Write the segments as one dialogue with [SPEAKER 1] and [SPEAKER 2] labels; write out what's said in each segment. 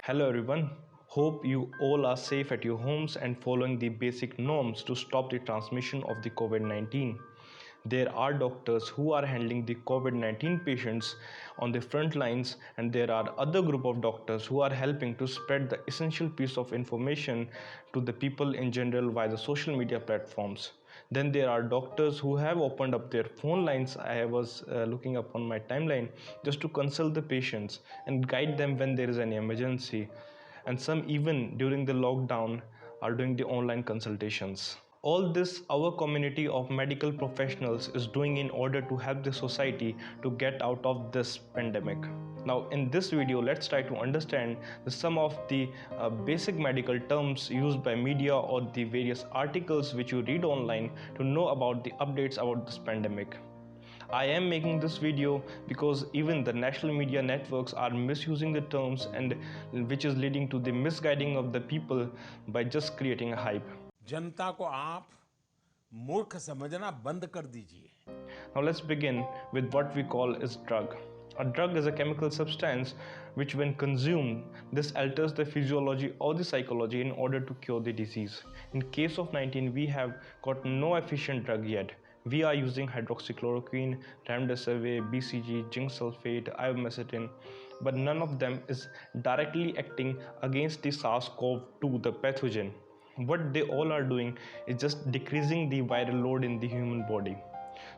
[SPEAKER 1] Hello everyone. Hope you all are safe at your homes and following the basic norms to stop the transmission of the COVID-19. There are doctors who are handling the COVID-19 patients on the front lines, and there are other group of doctors who are helping to spread the essential piece of information to the people in general via the social media platforms. Then there are doctors who have opened up their phone lines. I was looking up on my timeline just to consult the patients and guide them when there is any emergency. And some even during the lockdown are doing the online consultations. All this our community of medical professionals is doing in order to help the society to get out of this pandemic. Now in this video, let's try to understand some of the basic medical terms used by media or the various articles which you read online to know about the updates about this pandemic. I am making this video because even the national media networks are misusing the terms, and which is leading to the misguiding of the people by just creating a hype.
[SPEAKER 2] जनता को आप मूर्ख समझना बंद कर दीजिए।
[SPEAKER 1] Now let's begin with what we call as drug. A drug is a chemical substance which when consumed, this alters the physiology or the psychology in order to cure the disease. In case of 19, we have got no efficient drug yet. We are using hydroxychloroquine, remdesivir, BCG, zinc sulfate, ivermectin, but none of them is directly acting against the SARS-CoV-2, the pathogen. What they all are doing is just decreasing the viral load in the human body.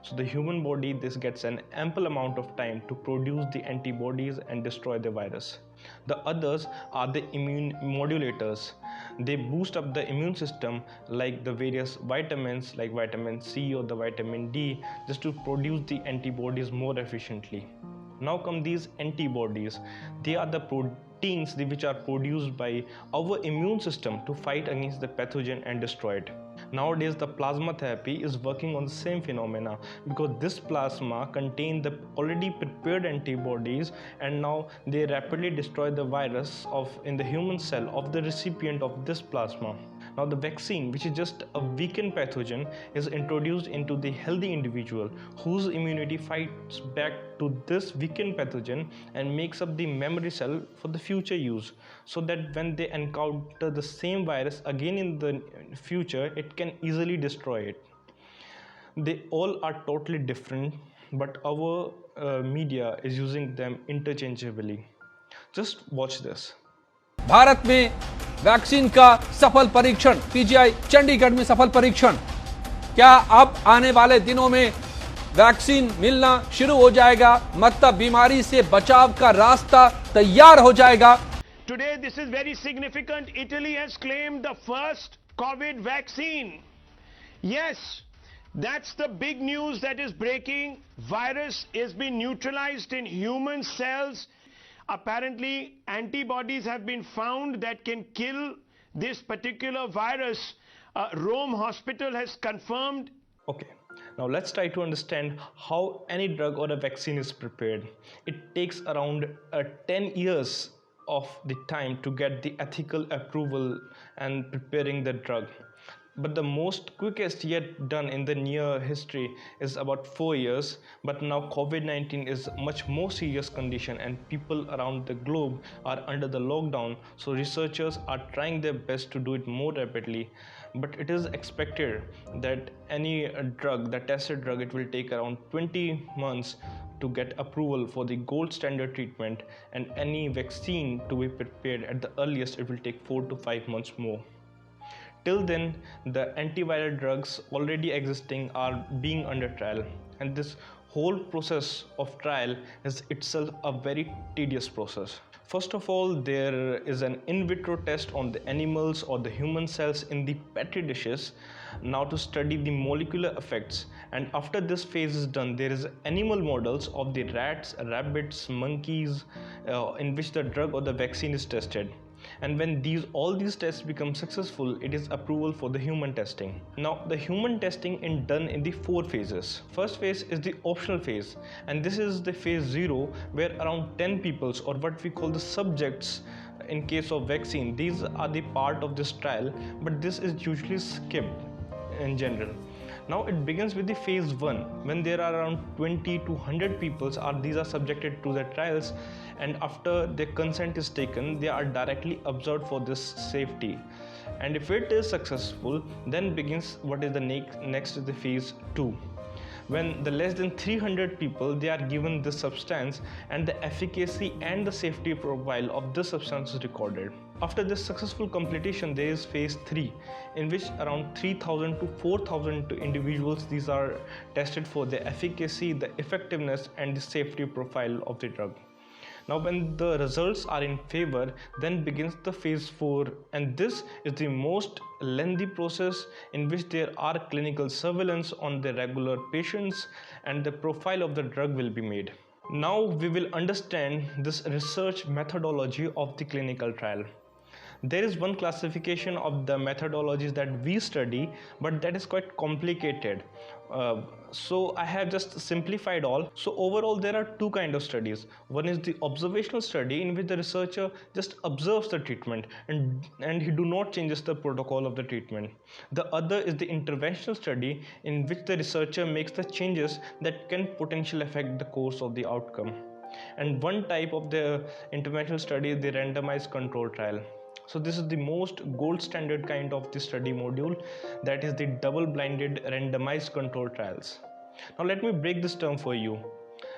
[SPEAKER 1] So the human body this gets an ample amount of time to produce the antibodies and destroy the virus. The others are the immune modulators. They boost up the immune system like the various vitamins like vitamin C or the vitamin D just to produce the antibodies more efficiently. Now come these antibodies. They are the proteins which are produced by our immune system to fight against the pathogen and destroy it. Nowadays the plasma therapy is working on the same phenomena because this plasma contains the already prepared antibodies, and now they rapidly destroy the virus in the human cell of the recipient of this plasma. Now the vaccine, which is just a weakened pathogen, is introduced into the healthy individual whose immunity fights back to this weakened pathogen and makes up the memory cell for the future use, so that when they encounter the same virus again in the future, it can easily destroy it. They all are totally different, but our media is using them interchangeably. Just watch this.
[SPEAKER 3] Bharat में vaccine का सफल परीक्षण, PGI Chandigarh में सफल परीक्षण। क्या अब आने वाले दिनों में वैक्सीन मिलना शुरू हो जाएगा? मतलब बीमारी से बचाव का रास्ता तैयार हो जाएगा।
[SPEAKER 4] Today this is very significant. Italy has claimed the first COVID vaccine. Yes, that's the big news that is breaking. Virus is being neutralized in human cells. Apparently, antibodies have been found that can kill this particular virus. Rome Hospital has confirmed.
[SPEAKER 1] Okay, now let's try to understand how any drug or a vaccine is prepared. It takes around 10 years of the time to get the ethical approval and preparing the drug. But the most quickest yet done in the near history is about 4 years. But now COVID-19 is much more serious condition and people around the globe are under the lockdown. So researchers are trying their best to do it more rapidly. But it is expected that any drug, the tested drug, it will take around 20 months to get approval for the gold standard treatment, and any vaccine to be prepared at the earliest it will take 4 to 5 months more. Till then, the antiviral drugs already existing are being under trial, and this whole process of trial is itself a very tedious process. First of all, there is an in vitro test on the animals or the human cells in the petri dishes now to study the molecular effects, and after this phase is done, there is animal models of the rats, rabbits, monkeys in which the drug or the vaccine is tested. And when all these tests become successful, it is approval for the human testing. Now the human testing is done in the 4 phases. First phase is the optional phase, and this is the phase 0 where around 10 peoples, or what we call the subjects in case of vaccine, these are the part of this trial, but this is usually skipped in general. Now it begins with the phase 1, when there are around 20 to 100 people these are subjected to the trials, and after their consent is taken, they are directly observed for this safety. And if it is successful, then begins what is the next is the phase 2, when the less than 300 people they are given this substance, and the efficacy and the safety profile of this substance is recorded. After this successful completion, there is phase 3, in which around 3000 to 4000 individuals these are tested for the efficacy, the effectiveness and the safety profile of the drug. Now when the results are in favor, then begins the phase 4, and this is the most lengthy process in which there are clinical surveillance on the regular patients and the profile of the drug will be made. Now we will understand this research methodology of the clinical trial. There is one classification of the methodologies that we study, but that is quite complicated. So I have just simplified all. So overall there are two kinds of studies. One is the observational study, in which the researcher just observes the treatment and he do not changes the protocol of the treatment. The other is the interventional study, in which the researcher makes the changes that can potentially affect the course of the outcome. And one type of the interventional study is the randomized control trial. So this is the most gold standard kind of the study module, that is the double-blinded randomized control trials. Now let me break this term for you.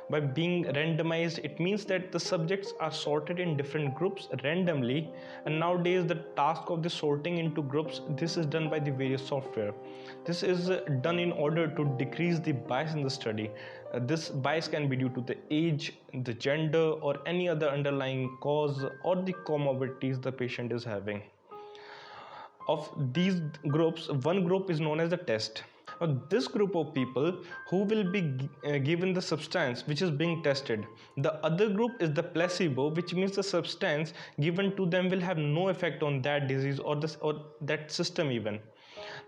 [SPEAKER 1] By being randomized, it means that the subjects are sorted in different groups randomly, and nowadays the task of the sorting into groups, this is done by the various software. This is done in order to decrease the bias in the study. This bias can be due to the age, the gender, or any other underlying cause or the comorbidities the patient is having. Of these groups, one group is known as the test. Now, this group of people who will be given the substance which is being tested. The other group is the placebo, which means the substance given to them will have no effect on that disease or that system even.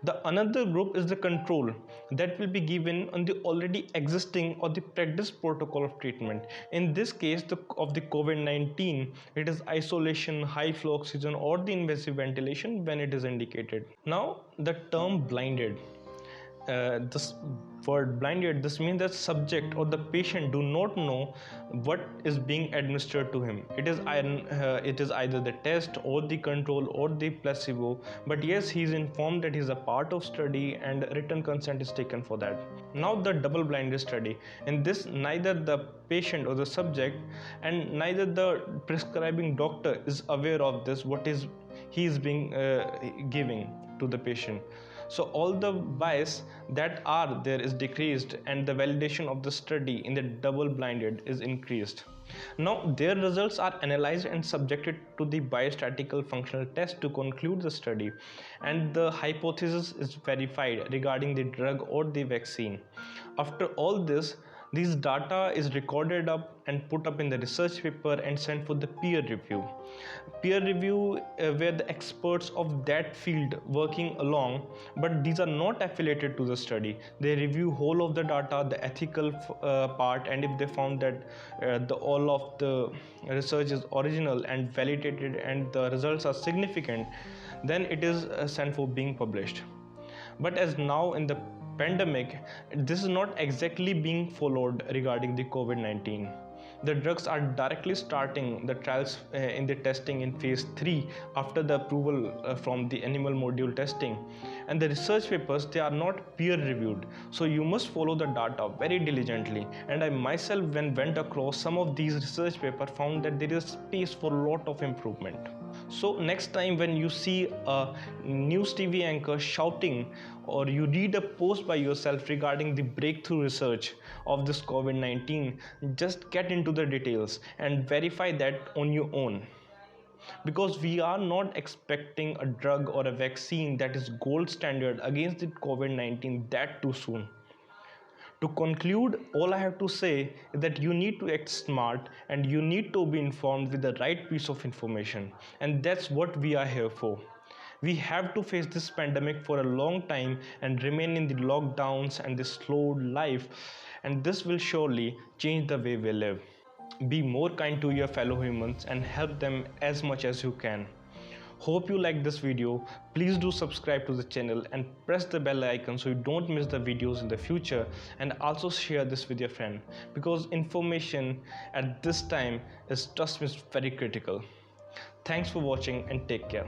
[SPEAKER 1] The another group is the control, that will be given on the already existing or the practiced protocol of treatment. In this case of the COVID-19, it is isolation, high flow oxygen, or the invasive ventilation when it is indicated. Now the term blinded. This word blinded, this means that subject or the patient do not know what is being administered to him. It is either the test or the control or the placebo, but yes, he is informed that he is a part of study and written consent is taken for that. Now the double-blinded study. In this, neither the patient or the subject and neither the prescribing doctor is aware of this, what is he is being giving to the patient. So all the bias that are there is decreased, and the validation of the study in the double-blinded is increased. Now their results are analyzed and subjected to the biostatistical functional test to conclude the study, and the hypothesis is verified regarding the drug or the vaccine. After all this, these data is recorded up and put up in the research paper and sent for the peer review. Peer review where the experts of that field working along, but these are not affiliated to the study. They review whole of the data, the ethical part, and if they found that all of the research is original and validated and the results are significant, then it is sent for being published. But as now in the pandemic, this is not exactly being followed regarding the COVID-19. The drugs are directly starting the trials in the testing in phase 3 after the approval from the animal module testing, and the research papers, they are not peer reviewed, so you must follow the data very diligently. And I myself, when went across some of these research papers, found that there is space for a lot of improvement. So next time when you see a news TV anchor shouting, or you read a post by yourself regarding the breakthrough research of this COVID-19, just get into the details and verify that on your own. Because we are not expecting a drug or a vaccine that is gold standard against the COVID-19 that too soon. To conclude, all I have to say is that you need to act smart and you need to be informed with the right piece of information. And that's what we are here for. We have to face this pandemic for a long time and remain in the lockdowns and the slowed life. And this will surely change the way we live. Be more kind to your fellow humans and help them as much as you can. Hope you like this video. Please do subscribe to the channel and press the bell icon so you don't miss the videos in the future, and also share this with your friend, because information at this time is, trust me, very critical. Thanks for watching and take care.